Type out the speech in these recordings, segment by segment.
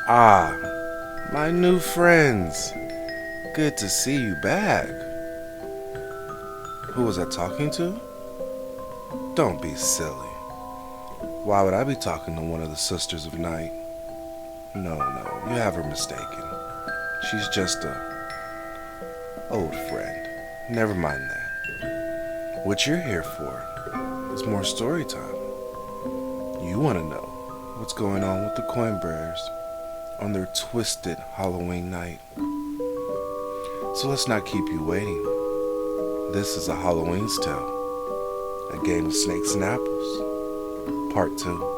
Ah, my new friends. Good to see you back. Who was I talking to? Don't be silly. Why would I be talking to one of the Sisters of Night? No, you have her mistaken. She's just a old friend. Never mind that. What you're here for is more story time. You want to know what's going on with the coin bearers on their twisted Halloween night. So let's not keep you waiting. This is A Halloween's Tale, a game of snakes and apples, part 2.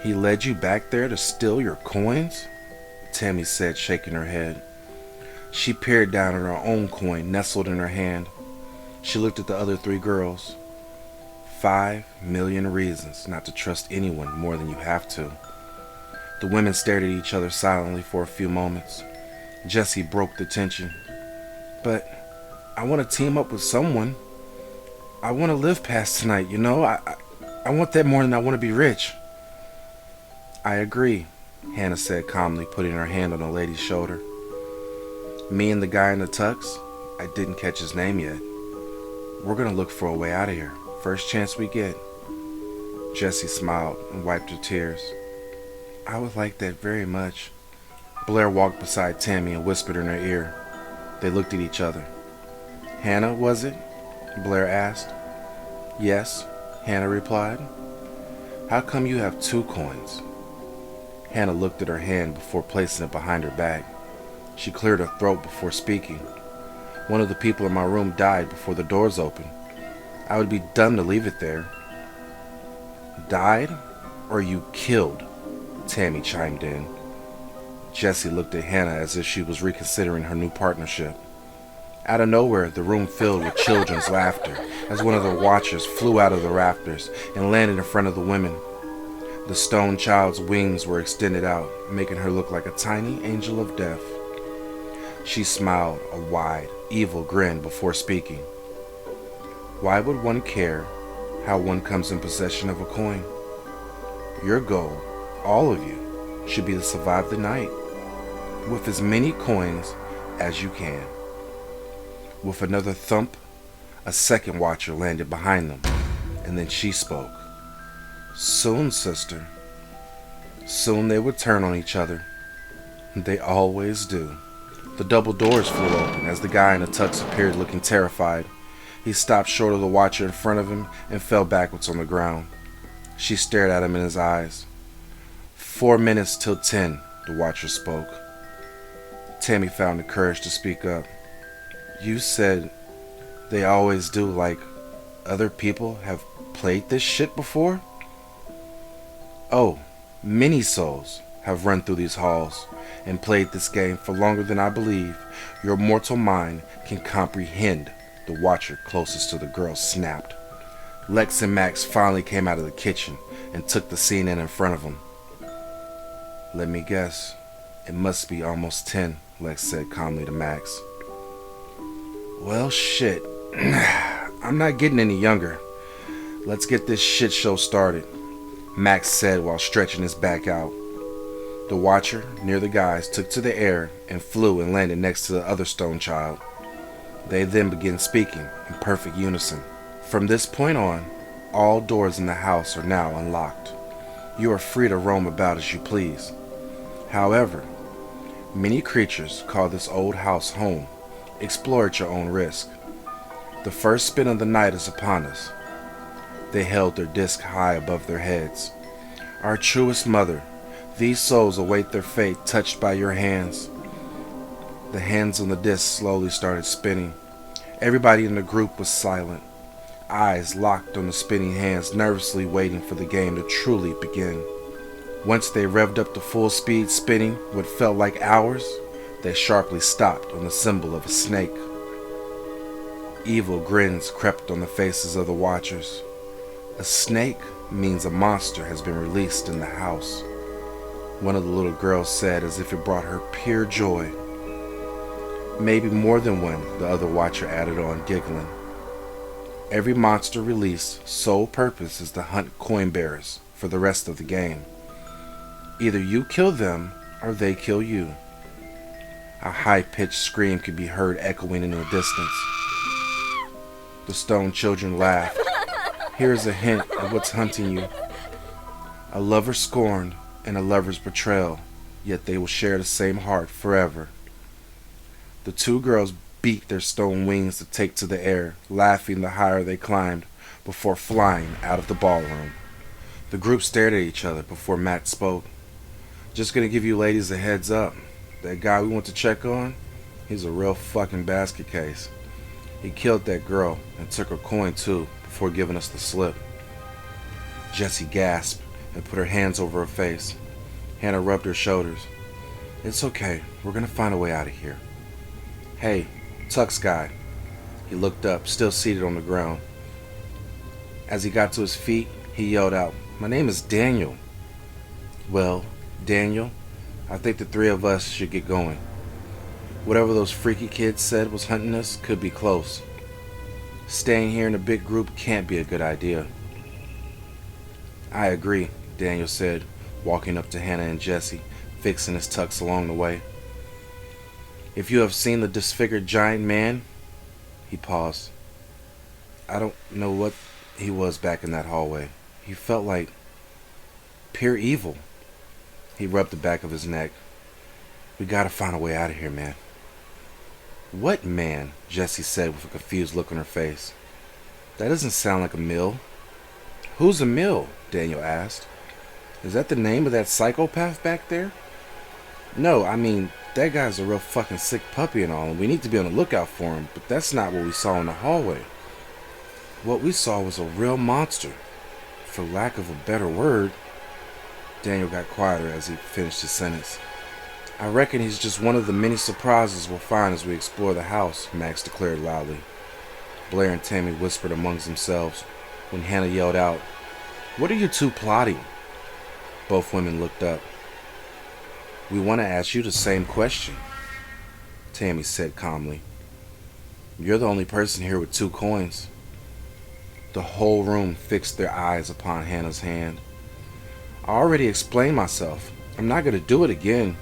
He led you back there to steal your coins? Tammy said, shaking her head. She peered down at her own coin nestled in her hand. She looked at the other 3 girls. 5,000,000 reasons not to trust anyone more than you have to. The women stared at each other silently for a few moments. Jessie broke the tension. But I want to team up with someone. I want to live past tonight, you know? I want that more than I want to be rich. I agree, Hannah said calmly, putting her hand on the lady's shoulder. Me and the guy in the tux, I didn't catch his name yet. We're going to look for a way out of here. First chance we get. Jessie smiled and wiped her tears. I would like that very much. Blair walked beside Tammy and whispered in her ear. They looked at each other. Hannah, was it? Blair asked. Yes, Hannah replied. How come you have 2 coins? Hannah looked at her hand before placing it behind her back. She cleared her throat before speaking. One of the people in my room died before the doors opened. I would be dumb to leave it there. Died? Or you killed? Tammy chimed in. Jessie looked at Hannah as if she was reconsidering her new partnership. Out of nowhere, the room filled with children's laughter as one of the watchers flew out of the rafters and landed in front of the women. The stone child's wings were extended out, making her look like a tiny angel of death. She smiled a wide, evil grin before speaking. Why would one care how one comes in possession of a coin? Your goal, all of you, should be to survive the night with as many coins as you can. With another thump, a second watcher landed behind them, and then she spoke. Soon, sister. Soon they would turn on each other. They always do. The double doors flew open as the guy in the tux appeared looking terrified. He stopped short of the watcher in front of him and fell backwards on the ground. She stared at him in his eyes. 4 minutes till 10, the watcher spoke. Tammy found the courage to speak up. You said they always do, like other people have played this shit before? Oh, many souls have run through these halls and played this game for longer than I believe your mortal mind can comprehend, the watcher closest to the girl snapped. Lex and Max finally came out of the kitchen and took the scene in front of them. Let me guess. It must be almost 10, Lex said calmly to Max. Well, shit. I'm not getting any younger. Let's get this shit show started, Max said while stretching his back out. The watcher, near the guys, took to the air and flew and landed next to the other stone child. They then began speaking in perfect unison. From this point on, all doors in the house are now unlocked. You are free to roam about as you please. However, many creatures call this old house home. Explore at your own risk. The first spin of the night is upon us. They held their disc high above their heads. Our truest mother, these souls await their fate touched by your hands. The hands on the disc slowly started spinning. Everybody in the group was silent, eyes locked on the spinning hands, nervously waiting for the game to truly begin. Once they revved up to full speed, spinning what felt like hours, they sharply stopped on the symbol of a snake. Evil grins crept on the faces of the watchers. A snake means a monster has been released in the house, one of the little girls said as if it brought her pure joy. Maybe more than one, the other watcher added on, giggling. Every monster released sole purpose is to hunt coin bearers for the rest of the game. Either you kill them or they kill you. A high-pitched scream could be heard echoing in the distance. The stone children laughed. Here is a hint of what's hunting you. A lover scorned and a lover's betrayal, yet they will share the same heart forever. The two girls beat their stone wings to take to the air, laughing the higher they climbed, before flying out of the ballroom. The group stared at each other before Matt spoke. Just gonna give you ladies a heads up. That guy we went to check on, he's a real fucking basket case. He killed that girl and took her coin too before giving us the slip. Jessie gasped and put her hands over her face. Hannah rubbed her shoulders. It's okay, we're gonna find a way out of here. Hey, Tux guy. He looked up, still seated on the ground. As he got to his feet, he yelled out, My name is Daniel. Well, Daniel, I think the three of us should get going. Whatever those freaky kids said was hunting us could be close. Staying here in a big group can't be a good idea. I agree, Daniel said, walking up to Hannah and Jessie, fixing his tux along the way. If you have seen the disfigured giant man, he paused. I don't know what he was back in that hallway. He felt like pure evil. He rubbed the back of his neck. We gotta find a way out of here, man. What man? Jessie said with a confused look on her face. That doesn't sound like Emil. Who's Emil? Daniel asked. Is that the name of that psychopath back there? No, I mean, that guy's a real fucking sick puppy and all, and we need to be on the lookout for him, but that's not what we saw in the hallway. What we saw was a real monster. For lack of a better word. Daniel got quieter as he finished his sentence. I reckon he's just one of the many surprises we'll find as we explore the house, Max declared loudly. Blair and Tammy whispered amongst themselves when Hannah yelled out, What are you two plotting? Both women looked up. We want to ask you the same question, Tammy said calmly. You're the only person here with 2 coins. The whole room fixed their eyes upon Hannah's hand. I already explained myself. I'm not going to do it again.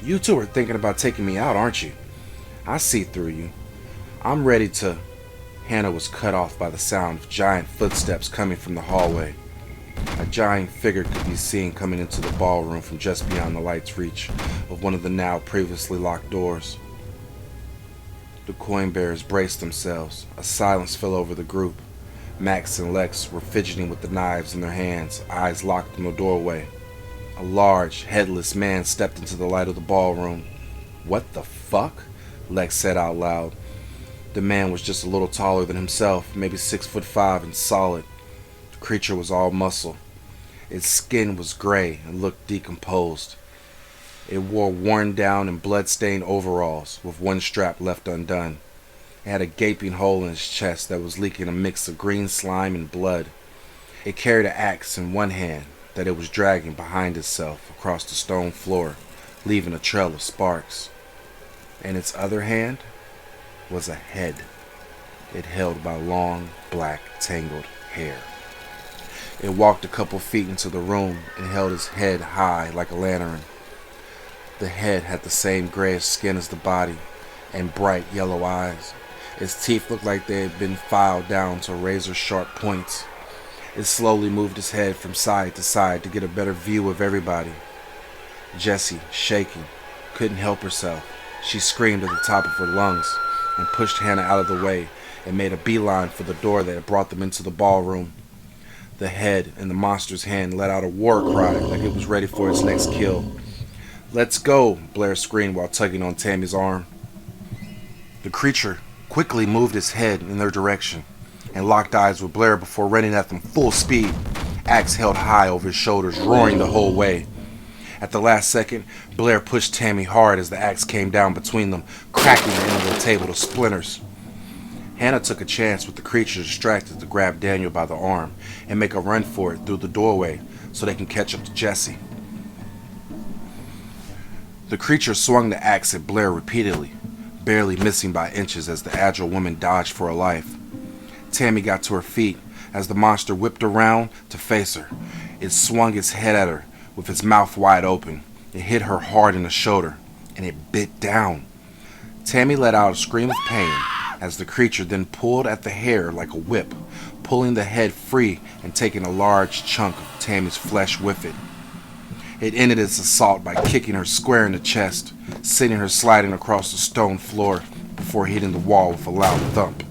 You two are thinking about taking me out, aren't you? I see through you. I'm ready to... Hannah was cut off by the sound of giant footsteps coming from the hallway. A giant figure could be seen coming into the ballroom from just beyond the light's reach of one of the now previously locked doors. The coin bearers braced themselves. A silence fell over the group. Max and Lex were fidgeting with the knives in their hands, eyes locked in the doorway. A large, headless man stepped into the light of the ballroom. What the fuck? Lex said out loud. The man was just a little taller than himself, maybe 6'5" and solid. The creature was all muscle. Its skin was gray and looked decomposed. It wore worn down and blood-stained overalls with one strap left undone. It had a gaping hole in its chest that was leaking a mix of green slime and blood. It carried an axe in one hand that it was dragging behind itself across the stone floor, leaving a trail of sparks. In its other hand was a head. It held by long, black, tangled hair. It walked a couple feet into the room and held its head high like a lantern. The head had the same grayish skin as the body and bright yellow eyes. Its teeth looked like they had been filed down to razor-sharp points. It slowly moved its head from side to side to get a better view of everybody. Jessie, shaking, couldn't help herself. She screamed at the top of her lungs and pushed Hannah out of the way and made a beeline for the door that had brought them into the ballroom. The head in the monster's hand let out a war cry like it was ready for its next kill. Let's go, Blair screamed while tugging on Tammy's arm. The creature quickly moved its head in their direction and locked eyes with Blair before running at them full speed, axe held high over his shoulders, roaring the whole way. At the last second, Blair pushed Tammy hard as the axe came down between them, cracking the end of the table to splinters. Hannah took a chance with the creature distracted to grab Daniel by the arm and make a run for it through the doorway so they can catch up to Jessie. The creature swung the axe at Blair repeatedly, barely missing by inches as the agile woman dodged for her life. Tammy got to her feet as the monster whipped around to face her. It swung its head at her with its mouth wide open. It hit her hard in the shoulder, and it bit down. Tammy let out a scream of pain as the creature then pulled at the hair like a whip, pulling the head free and taking a large chunk of Tammy's flesh with it. It ended its assault by kicking her square in the chest, sending her sliding across the stone floor before hitting the wall with a loud thump.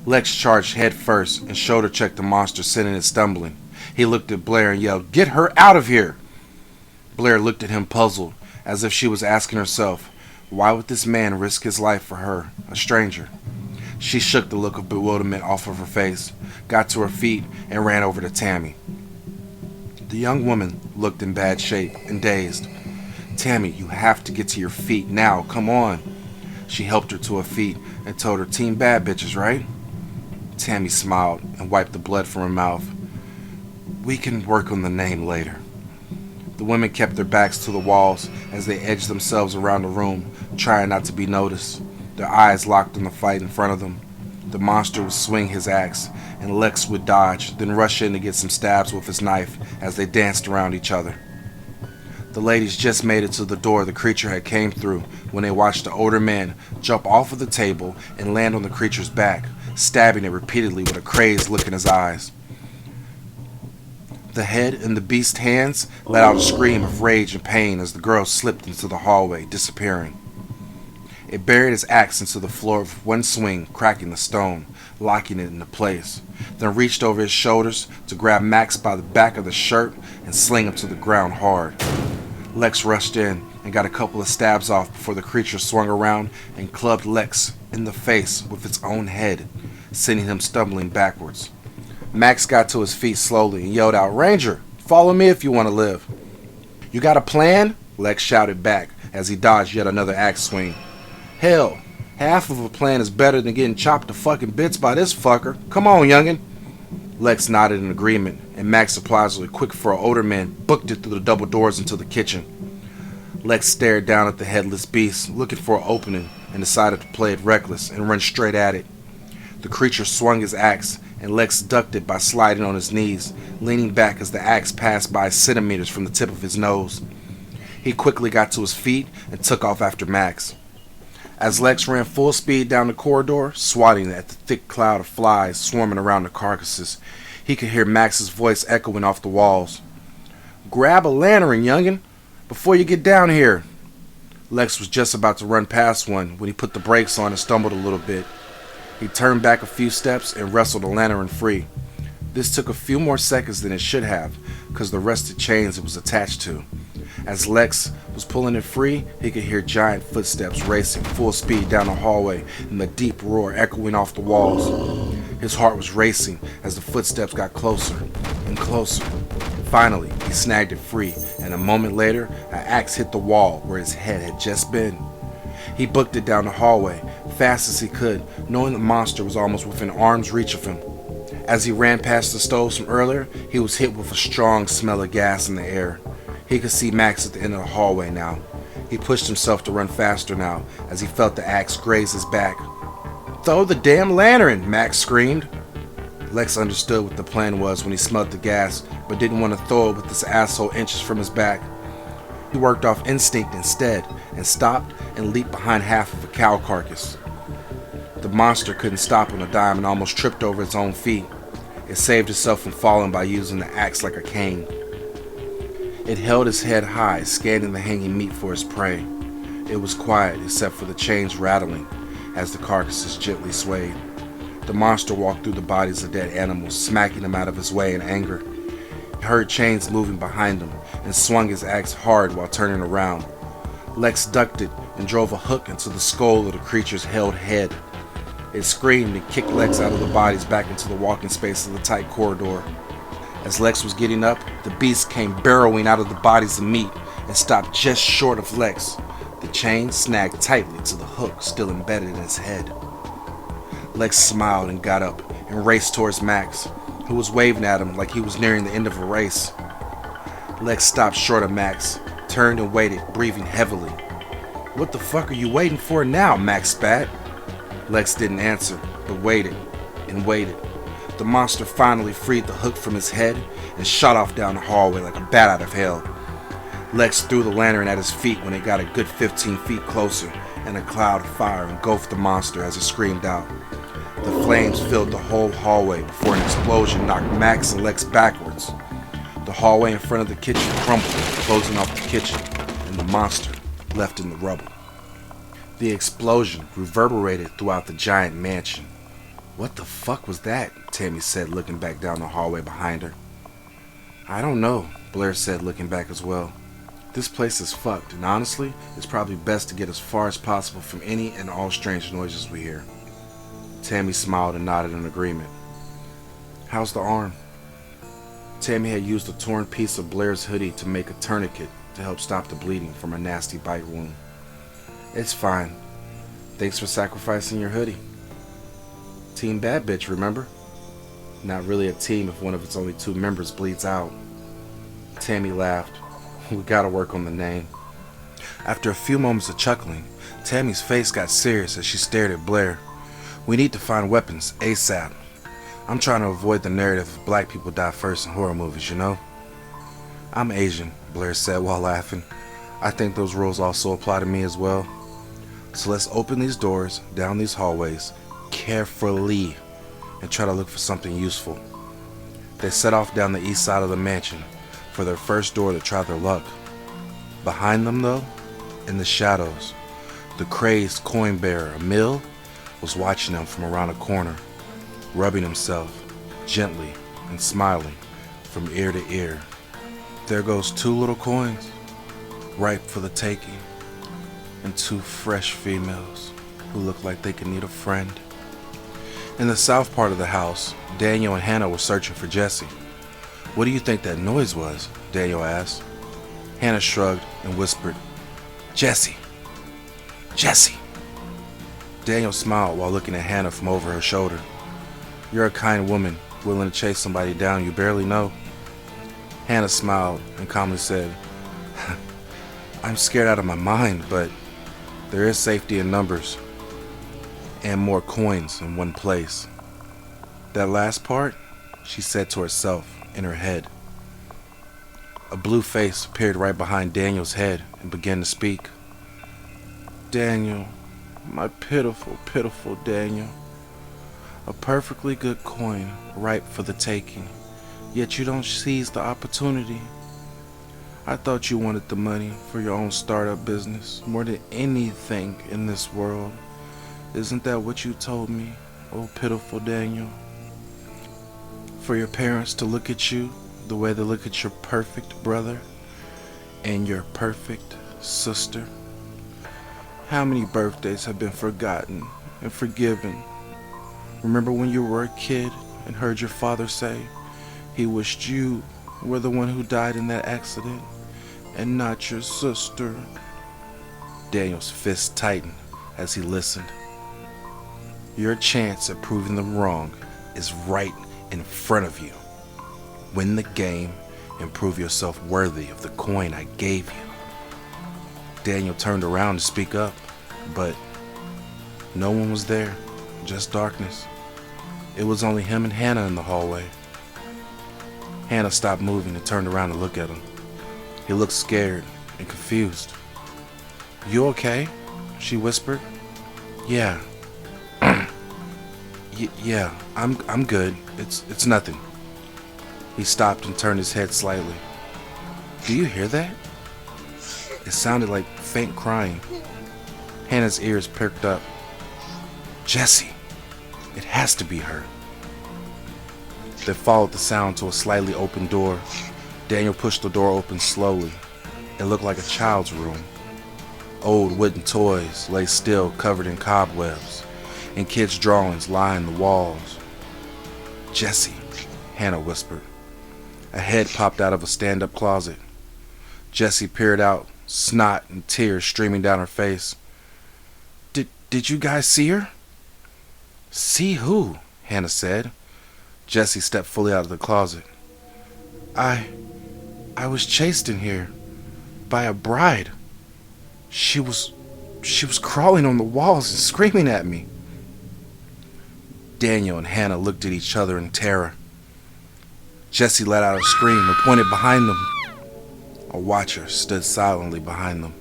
Lex charged head first and shoulder checked the monster, sending it stumbling. He looked at Blair and yelled, "Get her out of here!" Blair looked at him puzzled, as if she was asking herself, why would this man risk his life for her, a stranger? She shook the look of bewilderment off of her face, got to her feet, and ran over to Tammy. The young woman looked in bad shape and dazed. "Tammy, you have to get to your feet now, come on." She helped her to her feet and told her, "Team bad bitches, right?" Tammy smiled and wiped the blood from her mouth. "We can work on the name later." The women kept their backs to the walls as they edged themselves around the room, trying not to be noticed, their eyes locked on the fight in front of them. The monster would swing his axe, and Lex would dodge, then rush in to get some stabs with his knife as they danced around each other. The ladies just made it to the door the creature had came through when they watched the older man jump off of the table and land on the creature's back, stabbing it repeatedly with a crazed look in his eyes. The head in the beast's hands let out a scream of rage and pain as the girl slipped into the hallway, disappearing. It buried its axe into the floor with one swing, cracking the stone, locking it into place, then reached over his shoulders to grab Max by the back of the shirt and sling him to the ground hard. Lex rushed in and got a couple of stabs off before the creature swung around and clubbed Lex in the face with its own head, sending him stumbling backwards. Max got to his feet slowly and yelled out, "Ranger, follow me if you want to live." "You got a plan?" Lex shouted back as he dodged yet another axe swing. "Hell, half of a plan is better than getting chopped to fucking bits by this fucker. Come on, youngin'." Lex nodded in agreement, and Max, surprisingly quick for an older man, booked it through the double doors into the kitchen. Lex stared down at the headless beast, looking for an opening, and decided to play it reckless and run straight at it. The creature swung his axe, and Lex ducked it by sliding on his knees, leaning back as the axe passed by centimeters from the tip of his nose. He quickly got to his feet and took off after Max. As Lex ran full speed down the corridor, swatting at the thick cloud of flies swarming around the carcasses, he could hear Max's voice echoing off the walls. "Grab a lantern, youngin', before you get down here." Lex was just about to run past one when he put the brakes on and stumbled a little bit. He turned back a few steps and wrestled the lantern free. This took a few more seconds than it should have, because the rusted chains it was attached to. As Lex was pulling it free, he could hear giant footsteps racing full speed down the hallway and the deep roar echoing off the walls. His heart was racing as the footsteps got closer and closer. Finally, he snagged it free, and a moment later, an axe hit the wall where his head had just been. He booked it down the hallway, fast as he could, knowing the monster was almost within arm's reach of him. As he ran past the stoves from earlier, he was hit with a strong smell of gas in the air. He could see Max at the end of the hallway now. He pushed himself to run faster now, as he felt the axe graze his back. "Throw the damn lantern!" Max screamed. Lex understood what the plan was when he smelled the gas, but didn't want to throw it with this asshole inches from his back. He worked off instinct instead, and stopped and leaped behind half of a cow carcass. The monster couldn't stop on a dime and almost tripped over its own feet. It saved itself from falling by using the axe like a cane. It held its head high, scanning the hanging meat for its prey. It was quiet except for the chains rattling as the carcasses gently swayed. The monster walked through the bodies of dead animals, smacking them out of his way in anger. He heard chains moving behind him and swung his axe hard while turning around. Lex ducked it and drove a hook into the skull of the creature's held head. It screamed and kicked Lex out of the bodies back into the walking space of the tight corridor. As Lex was getting up, the beast came burrowing out of the bodies of meat and stopped just short of Lex. The chain snagged tightly to the hook still embedded in his head. Lex smiled and got up and raced towards Max, who was waving at him like he was nearing the end of a race. Lex stopped short of Max, turned and waited, breathing heavily. "What the fuck are you waiting for now?" Max spat. Lex didn't answer, but waited, and waited. The monster finally freed the hook from his head and shot off down the hallway like a bat out of hell. Lex threw the lantern at his feet when it got a good 15 feet closer, and a cloud of fire engulfed the monster as it screamed out. The flames filled the whole hallway before an explosion knocked Max and Lex backwards. The hallway in front of the kitchen crumbled, closing off the kitchen, and the monster left in the rubble. The explosion reverberated throughout the giant mansion. "What the fuck was that?" Tammy said, looking back down the hallway behind her. "I don't know," Blair said, looking back as well. "This place is fucked, and honestly, it's probably best to get as far as possible from any and all strange noises we hear." Tammy smiled and nodded in agreement. "How's the arm?" Tammy had used a torn piece of Blair's hoodie to make a tourniquet to help stop the bleeding from a nasty bite wound. "It's fine. Thanks for sacrificing your hoodie." Team Bad Bitch, remember? Not really a team if one of its only 2 members bleeds out. Tammy laughed. "We gotta work on the name." After a few moments of chuckling, Tammy's face got serious as she stared at Blair. "We need to find weapons ASAP. I'm trying to avoid the narrative of black people die first in horror movies, you know?" "I'm Asian," Blair said while laughing. "I think those rules also apply to me as well. So let's open these doors, down these hallways, carefully, and try to look for something useful." They set off down the east side of the mansion for their first door to try their luck. Behind them, though, in the shadows, the crazed coin bearer, Emil, was watching them from around a corner, rubbing himself gently and smiling from ear to ear. "There goes 2 little coins, ripe for the taking, and 2 fresh females who look like they could need a friend." In the south part of the house, Daniel and Hannah were searching for Jesse. "What do you think that noise was?" Daniel asked. Hannah shrugged and whispered, "Jesse! Jesse!" Daniel smiled while looking at Hannah from over her shoulder. "You're a kind woman, willing to chase somebody down you barely know." Hannah smiled and calmly said, "I'm scared out of my mind, but there is safety in numbers, and more coins in one place." That last part, she said to herself in her head. A blue face appeared right behind Daniel's head and began to speak. "Daniel, my pitiful, pitiful Daniel. A perfectly good coin, ripe for the taking, yet you don't seize the opportunity. I thought you wanted the money for your own startup business more than anything in this world. Isn't that what you told me, oh pitiful Daniel? For your parents to look at you the way they look at your perfect brother and your perfect sister. How many birthdays have been forgotten and forgiven? Remember when you were a kid and heard your father say he wished you were the one who died in that accident and not your sister?" Daniel's fist tightened as he listened. "Your chance at proving them wrong is right in front of you. Win the game and prove yourself worthy of the coin I gave you." Daniel turned around to speak up, but no one was there, just darkness. It was only him and Hannah in the hallway. Hannah stopped moving and turned around to look at him. He looked scared and confused. "You okay?" she whispered. "Yeah. Yeah, I'm good. It's nothing." He stopped and turned his head slightly. "Do you hear that?" It sounded like faint crying. Hannah's ears perked up. "Jesse! It has to be her." They followed the sound to a slightly open door. Daniel pushed the door open slowly. It looked like a child's room. Old wooden toys lay still, covered in cobwebs, and kids' drawings lined the walls. "Jesse," Hannah whispered. A head popped out of a stand-up closet. Jessie peered out, snot and tears streaming down her face. Did you guys see her?" "See who?" Hannah said. Jessie stepped fully out of the closet. I was chased in here by a bride. She was crawling on the walls and screaming at me." Daniel and Hannah looked at each other in terror. Jesse let out a scream and pointed behind them. A watcher stood silently behind them.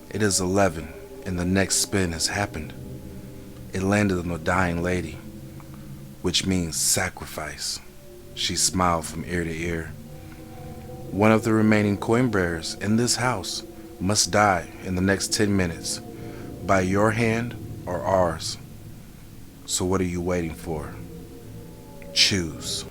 It is 11, and the next spin has happened. It landed on the dying lady, which means sacrifice. She smiled from ear to ear. One of the remaining coin bearers in this house must die in the next 10 minutes, by your hand or ours. So what are you waiting for? Choose.